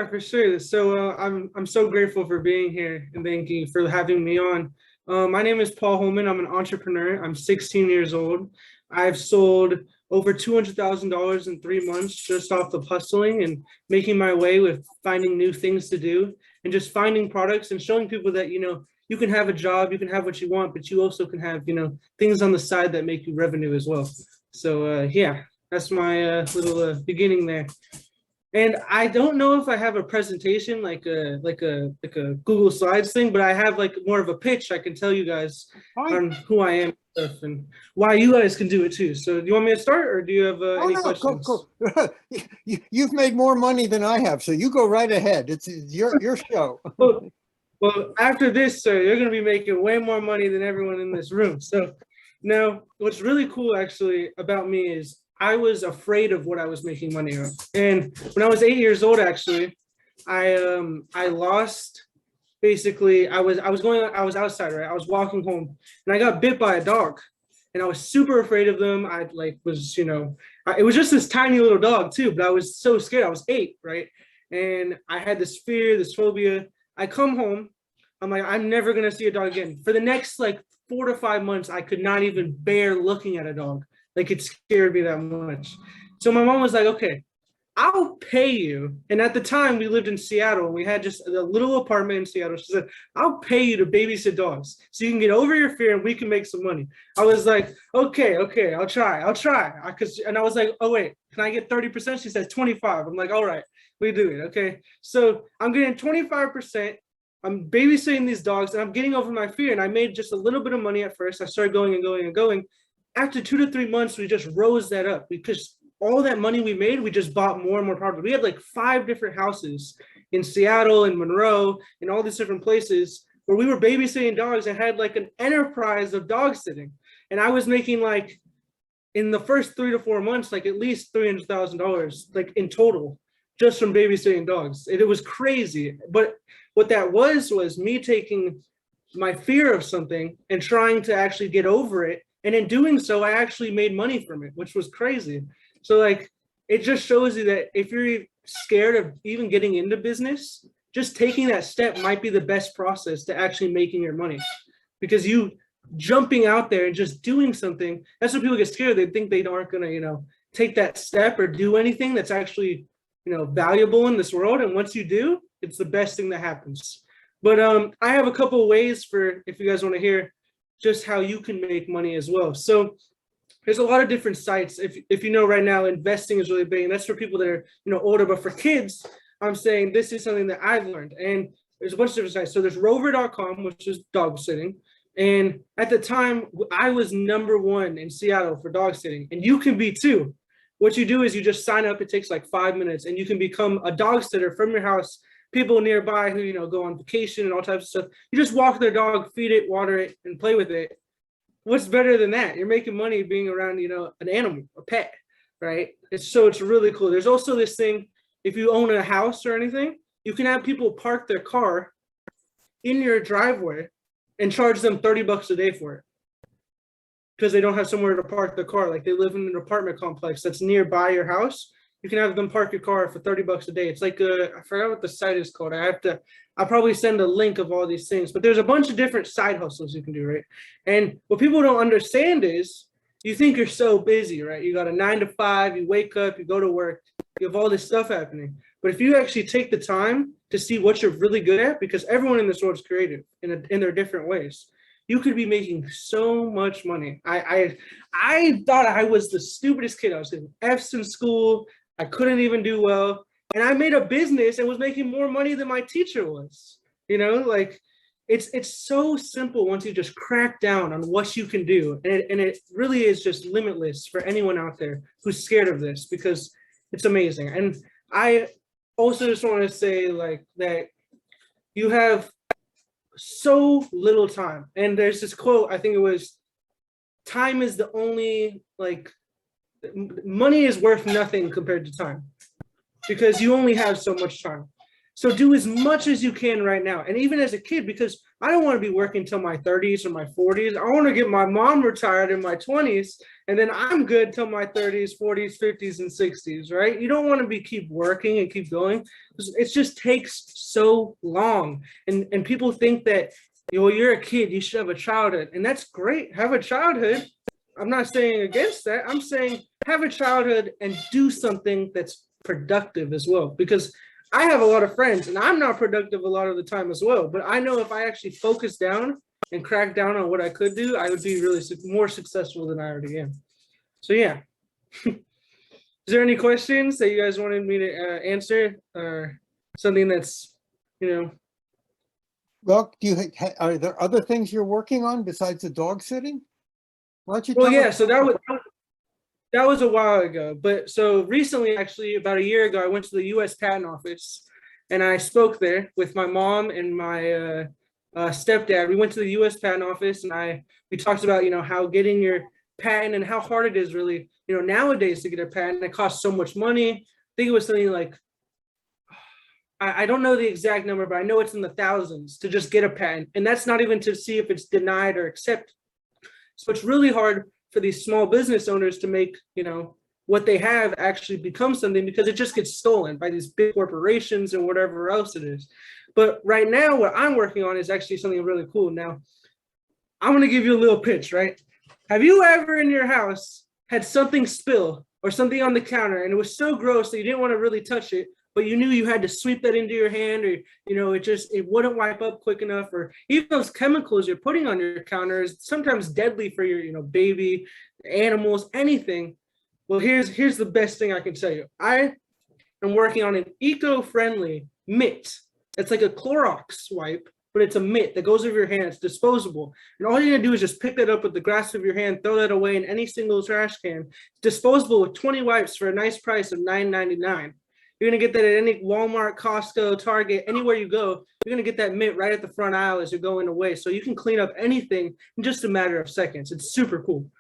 Yeah, for sure. So I'm so grateful for being here and thank you for having me on. My name is Paul Holeman. I'm an entrepreneur. I'm 16 years old. I've sold over $200,000 in 3 months just off of hustling and making my way with finding new things to do and just finding products and showing people that, you can have a job, you can have what you want, but you also can have, things on the side that make you revenue as well. So yeah, that's my little beginning there. And I don't know if I have a presentation like a Google Slides thing, but I have like more of a pitch I can tell you guys Fine. on who I am and why you guys can do it too. So do you want me to start or do you have any No, questions? go. You've made more money than I have, so you go right ahead. It's your show. Well, after this, sir, you're going to be making way more money than everyone in this room. So now what's really cool actually about me is I was afraid of what I was making money on. And when I was 8 years old, actually, I lost basically I was outside, right? I was walking home and I got bit by a dog and I was super afraid of them. I like was, it was just this tiny little dog too, but I was so scared. I was 8, right? And I had this fear, this phobia. I come home, I'm like, I'm never gonna see a dog again. For the next like 4 to 5 months, I could not even bear looking at a dog. Like it scared me that much. So my mom was like, okay, I'll pay you. And at the time we lived in Seattle and we had just a little apartment in Seattle. She said, I'll pay you to babysit dogs so you can get over your fear and we can make some money. I was like, okay, I'll try. And I was like, oh wait, can I get 30%? She says 25. I'm like, all right, we do it. Okay. So I'm getting 25%. I'm babysitting these dogs and I'm getting over my fear. And I made just a little bit of money at first. I started going and going and going. After 2 to 3 months, we just rose that up because all that money we made, we just bought more and more property. We had like 5 different houses in Seattle and Monroe and all these different places where we were babysitting dogs and had like an enterprise of dog sitting. And I was making like in the first 3 to 4 months, like at least $300,000 like in total just from babysitting dogs. It was crazy. But what that was me taking my fear of something and trying to actually get over it. And in doing so, I actually made money from it, which was crazy. So like, it just shows you that if you're scared of even getting into business, just taking that step might be the best process to actually making your money. Because you jumping out there and just doing something, that's when people get scared. They think they aren't gonna, take that step or do anything that's actually, valuable in this world. And once you do, it's the best thing that happens. But I have a couple of ways for if you guys want to hear just how you can make money as well. So there's a lot of different sites. If you know right now, investing is really big, and that's for people that are older. But for kids, I'm saying this is something that I've learned. And there's a bunch of different sites. So there's Rover.com, which is dog sitting. And at the time, I was #1 in Seattle for dog sitting, and you can be too. What you do is you just sign up. It takes like 5 minutes, and you can become a dog sitter from your house. People nearby who go on vacation and all types of stuff. You just walk their dog, feed it, water it, and play with it. What's better than that? You're making money being around, an animal, a pet, right? It's really cool. There's also this thing, if you own a house or anything, you can have people park their car in your driveway and charge them $30 a day for it because they don't have somewhere to park their car. Like they live in an apartment complex that's nearby your house. You can have them park your car for $30 a day. It's like I forgot what the site is called. I'll probably send a link of all these things, but there's a bunch of different side hustles you can do, right? And what people don't understand is you think you're so busy, right? You got a 9 to 5, you wake up, you go to work, you have all this stuff happening. But if you actually take the time to see what you're really good at, because everyone in this world is creative in their different ways, you could be making so much money. I thought I was the stupidest kid. I was getting F's in school. I couldn't even do well. And I made a business and was making more money than my teacher was. Like it's so simple once you just crack down on what you can do. And it really is just limitless for anyone out there who's scared of this because it's amazing. And I also just want to say like that you have so little time. And there's this quote, I think it was, time is the only, money is worth nothing compared to time because you only have so much time. So do as much as you can right now. And even as a kid, because I don't want to be working till my 30s or my 40s. I want to get my mom retired in my 20s And then I'm good till my 30s, 40s, 50s, and 60s, right? You don't want to be keep working and keep going. It just takes so long. And people think that, you're a kid, you should have a childhood. And that's great. Have a childhood. I'm not saying against that. I'm saying have a childhood and do something that's productive as well. Because I have a lot of friends and I'm not productive a lot of the time as well. But I know if I actually focus down and crack down on what I could do, I would be really more successful than I already am. So yeah. Is there any questions that you guys wanted me to answer, or something that's, Well, are there other things you're working on besides the dog sitting? Why don't you well, tell yeah, us? so that was a while ago, but so recently, actually about a year ago, I went to the US Patent Office and I spoke there with my mom and my stepdad. We went to the US Patent Office and we talked about, how getting your patent and how hard it is really, nowadays to get a patent. It costs so much money. I think it was something like, I don't know the exact number, but I know it's in the thousands to just get a patent. And that's not even to see if it's denied or accepted. So it's really hard for these small business owners to make, what they have actually become something, because it just gets stolen by these big corporations and whatever else it is. But right now, what I'm working on is actually something really cool. Now, I'm going to give you a little pitch, right? Have you ever in your house had something spill or something on the counter and it was so gross that you didn't want to really touch it, but you knew you had to sweep that into your hand, or, it wouldn't wipe up quick enough, or even those chemicals you're putting on your counter is sometimes deadly for your, baby, animals, anything. Well, here's the best thing I can tell you. I am working on an eco-friendly mitt. It's like a Clorox wipe, but it's a mitt that goes over your hand. It's disposable. And all you're gonna do is just pick that up with the grasp of your hand, throw that away in any single trash can. It's disposable with 20 wipes for a nice price of $9.99. You're gonna get that at any Walmart, Costco, Target, anywhere you go. You're gonna get that mitt right at the front aisle as you're going away. So you can clean up anything in just a matter of seconds. It's super cool.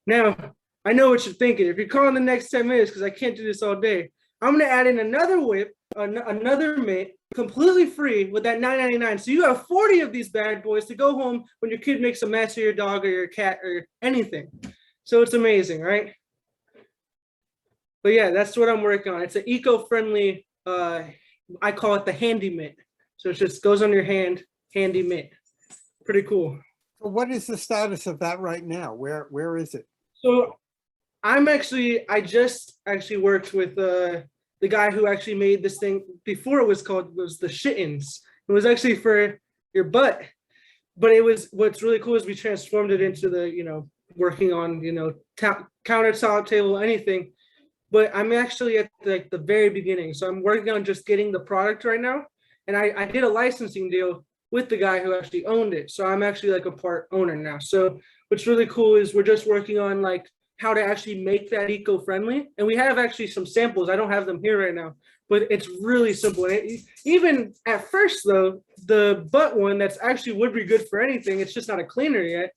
Now, I know what you're thinking. If you're calling the next 10 minutes, because I can't do this all day, I'm gonna add in another whip, another mitt, completely free with that $9.99. So you have 40 of these bad boys to go home when your kid makes a mess, or your dog, or your cat, or anything. So it's amazing, right? But yeah, that's what I'm working on. It's an eco-friendly, I call it the handy mitt. So it just goes on your hand, handy mitt. Pretty cool. So what is the status of that right now? Where is it? So I just actually worked with the guy who actually made this thing before it was the shittens. It was actually for your butt. But what's really cool is we transformed it into the, working on, countertop, table, anything. But I'm actually at the very beginning. So I'm working on just getting the product right now. And I did a licensing deal with the guy who actually owned it. So I'm actually like a part owner now. So what's really cool is we're just working on how to actually make that eco-friendly. And we have actually some samples. I don't have them here right now, but it's really simple. And even at first though, the butt one that's actually would be good for anything, it's just not a cleaner yet,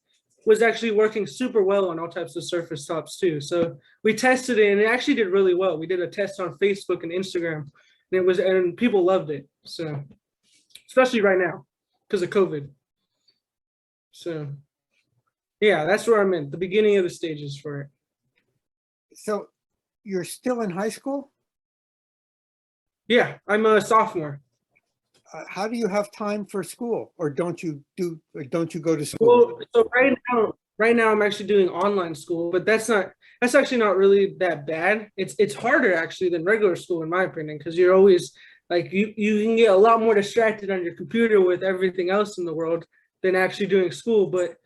was actually working super well on all types of surface tops too. So we tested it and it actually did really well. We did a test on Facebook and Instagram and people loved it. So especially right now because of COVID. So yeah, that's where I'm in the beginning of the stages for it. So you're still in high school? Yeah, I'm a sophomore. How do you have time for school, or don't you go to school? Well, so right now I'm actually doing online school, but that's actually not really that bad. It's harder actually than regular school in my opinion, because you're always you can get a lot more distracted on your computer with everything else in the world than actually doing school. But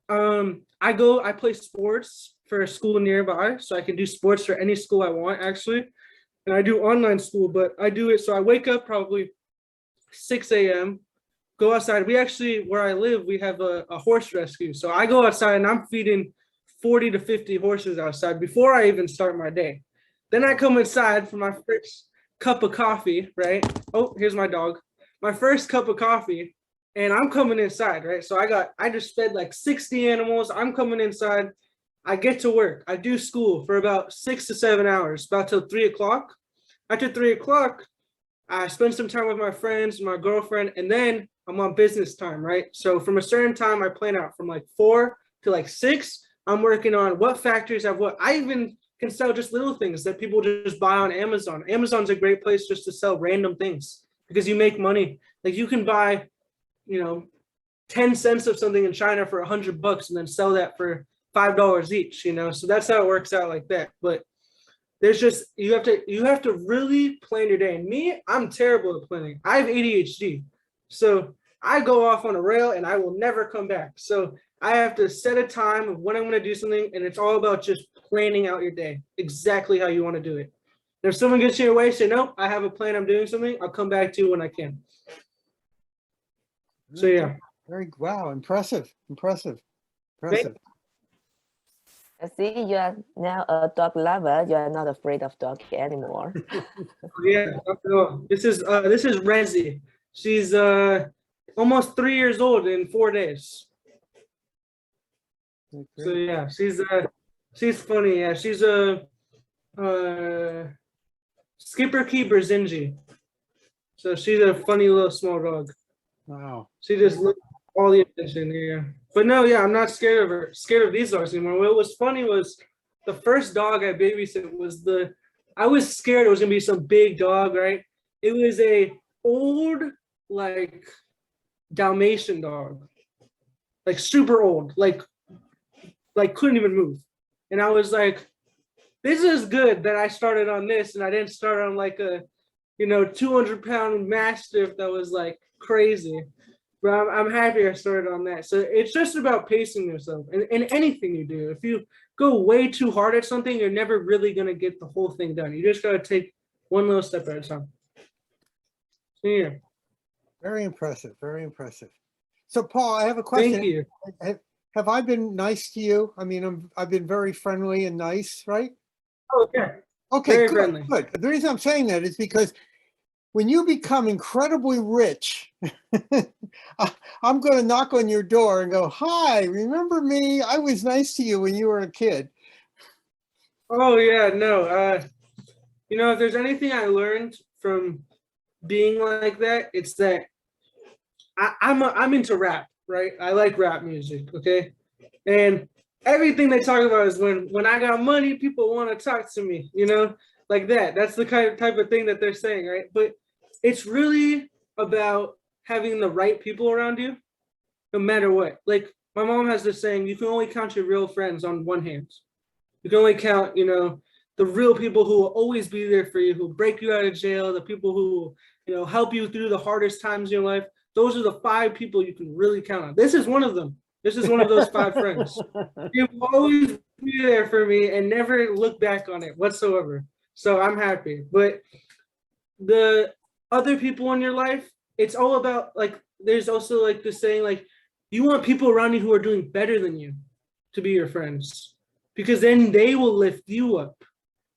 I play sports for a school nearby, so I can do sports for any school I want actually. And I do online school, but I do it so I wake up probably 6 a.m., go outside. We actually, where I live, we have a horse rescue. So I go outside and I'm feeding 40 to 50 horses outside before I even start my day. Then I come inside for my first cup of coffee, right? Oh, here's my dog. My first cup of coffee, and I'm coming inside, right? So I just fed 60 animals. I'm coming inside. I get to work. I do school for about 6 to 7 hours, about till 3 o'clock. After 3 o'clock, I spend some time with my friends, my girlfriend, and then I'm on business time, right? So from a certain time, I plan out from 4 to 6. I'm working on what factories have what. I even can sell just little things that people just buy on Amazon. Amazon's a great place just to sell random things because you make money. Like you can buy, 10 cents of something in China for $100 and then sell that for $5 each, So that's how it works out like that. But there's just you have to really plan your day. And me, I'm terrible at planning. I have ADHD. So I go off on a rail and I will never come back. So I have to set a time of when I'm going to do something, and it's all about just planning out your day exactly how you want to do it. And if someone gets in your way, say, nope, I have a plan, I'm doing something, I'll come back to you when I can. So yeah. Wow, impressive. I see you are now a dog lover. You are not afraid of dog anymore. Yeah, this is Rezi. She's almost 3 years old in 4 days. So yeah, she's funny. Yeah, she's a Skipper Keeper Zinji. So she's a funny little small dog. Wow. She just looks all the attention. Yeah, but no, yeah, I'm not scared of her. Scared of these dogs anymore. What was funny was the first dog I babysit was I was scared it was gonna be some big dog, right? It was a old like Dalmatian dog, like super old, like couldn't even move. And I was like, this is good that I started on this and I didn't start on like a 200-pound mastiff that was like crazy. But I'm happy I started on that. So it's just about pacing yourself in anything you do. If you go way too hard at something, you're never really going to get the whole thing done. You just got to take one little step at a time. So, yeah. Very impressive. So Paul, I have a question. Thank you. Have I been nice to you? I mean, I've been very friendly and nice, right? Oh, yeah. Okay, Very good, friendly. good. The reason I'm saying that is because when you become incredibly rich, I'm going to knock on your door and go, hi, remember me? I was nice to you when you were a kid. Oh, yeah, no. If there's anything I learned from being like that, it's that I'm into rap, right? I like rap music, okay? And everything they talk about is when I got money, people want to talk to me, like that. That's the type of thing that they're saying, right? But it's really about having the right people around you, no matter what. Like my mom has this saying, you can only count your real friends on one hand. You can only count, the real people who will always be there for you, who break you out of jail, the people who, help you through the hardest times in your life. Those are the 5 people you can really count on. This is one of them. This is one of those 5 friends. You will always be there for me and never look back on it whatsoever. So I'm happy. But the other people in your life, it's all about like, there's also like this saying, like, you want people around you who are doing better than you to be your friends, because then they will lift you up.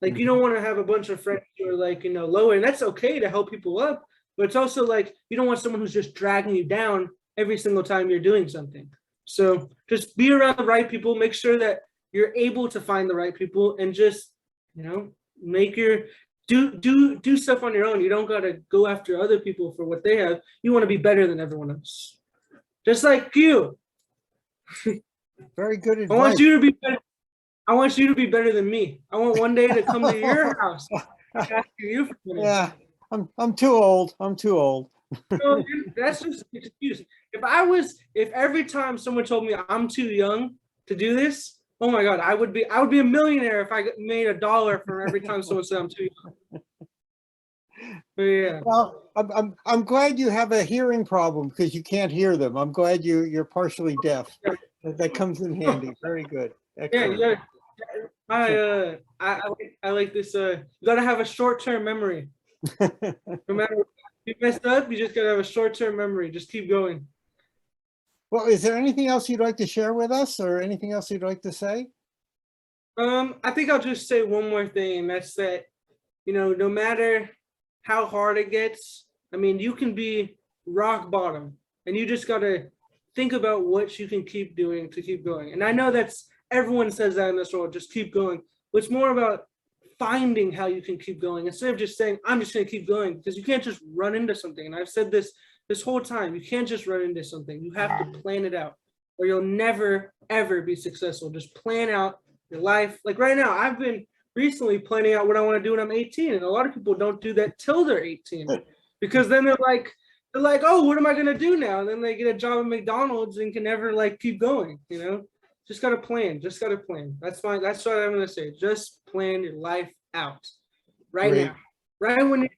Like, you don't want to have a bunch of friends who are like, lower, and that's okay to help people up. But it's also like, you don't want someone who's just dragging you down every single time you're doing something. So just be around the right people, make sure that you're able to find the right people, and just, make your, do stuff on your own. You don't got to go after other people for what they have. You want to be better than everyone else. Just like you. Very good advice. I want you to be better. I want you to be better than me. I want one day to come to your house and ask you for money. Yeah, I'm too old. No, that's just an excuse. If every time someone told me I'm too young to do this, oh my God, I would be a millionaire if I made $1 from every time someone said I'm too young. But yeah. Well, I'm glad you have a hearing problem because you can't hear them. I'm glad you're partially deaf. That comes in handy. Very good. Excellent. Yeah, I like this. You gotta have a short-term memory. No matter what, if you messed up, you just gotta have a short-term memory. Just keep going. Well, is there anything else you'd like to share with us, or anything else you'd like to say? I think I'll just say one more thing, and that's that, no matter how hard it gets, I mean, you can be rock bottom, and you just gotta think about what you can keep doing to keep going. And I know everyone says that in this world, just keep going. But it's more about finding how you can keep going instead of just saying, I'm just going to keep going, because you can't just run into something. And I've said this whole time, you can't just run into something. You have to plan it out. or you'll never, ever be successful. Just plan out your life. Like right now, I've been recently planning out what I want to do when I'm 18. And a lot of people don't do that till they're 18 because then they're like, oh, what am I going to do now? And then they get a job at McDonald's and can never like keep going, you know? Just got to plan. Just got to plan. That's what I'm going to say. Just plan your life out right Great. now. Right when you're,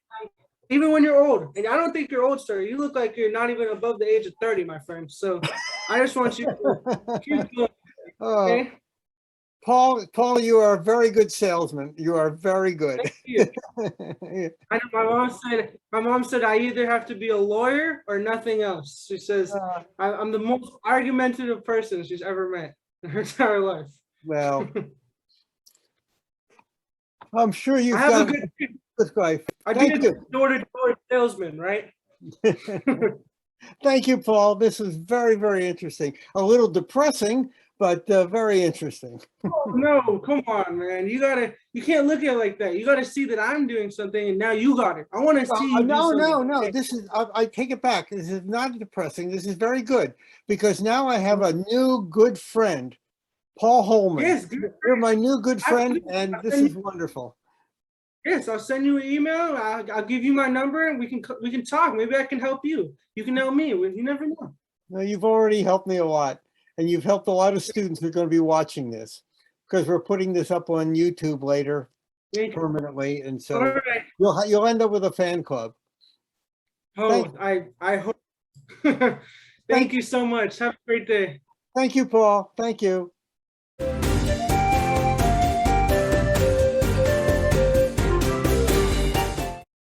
even when you're old. And I don't think you're old, sir. You look like you're not even above the age of 30, my friend. So I just want you to keep going. Oh, Okay? Paul, you are a very good salesman. You are very good. Thank you. I know my mom said I either have to be a lawyer or nothing else. She says I'm the most argumentative person she's ever met in her entire life. Well, I'm sure I you've have got a good good life. I Thank did you. a door-to-door salesman, right? Thank you, Paul. This was very, very interesting. A little depressing, but very interesting. Oh, no, come on, man. You can't look at it like that. You gotta see that I'm doing something and now you got it. I want to see you do No, something. no. This is, I take it back. This is not depressing. This is very good because now I have a new good friend, Paul Holeman. Yes, good. You're my new good friend, Absolutely. and this is wonderful. Yes, I'll send you an email. I'll give you my number and we can talk. Maybe I can help you. You can help me. You never know. No, you've already helped me a lot, and you've helped a lot of students who are going to be watching this because we're putting this up on YouTube later Thank you. permanently, and All so right. you'll end up with a fan club. Oh, I hope. Thank you so much. Have a great day. Thank you, Paul. Thank you.